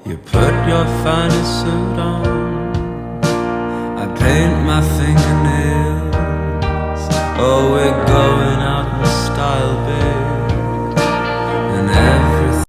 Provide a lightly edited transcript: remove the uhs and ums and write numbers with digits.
You put your finest suit on, I paint my fingernails. Oh, it goes